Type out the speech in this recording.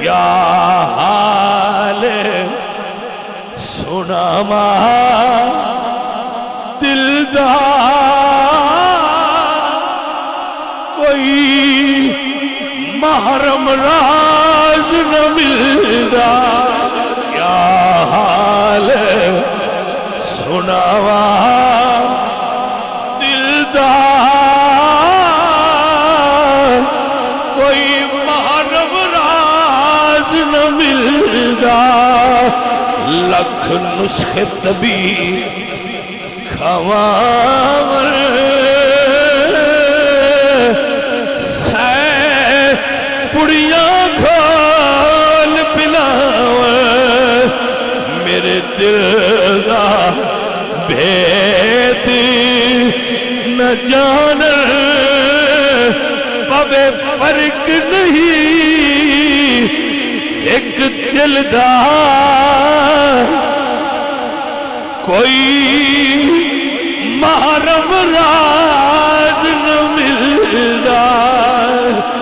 کیا حال سناواں دلدار، کوئی محرم راز نہ ملدا، کیا حال سناواں دلدار، کوئی محرم راز نہ ملدا، لکھ نسخے طبیب کھواں سہ پڑیاں کھول پلاواں، میرے دل دا بھید نہ جان پوے فرق نہیں ایک دل دا، کوئی محرم راز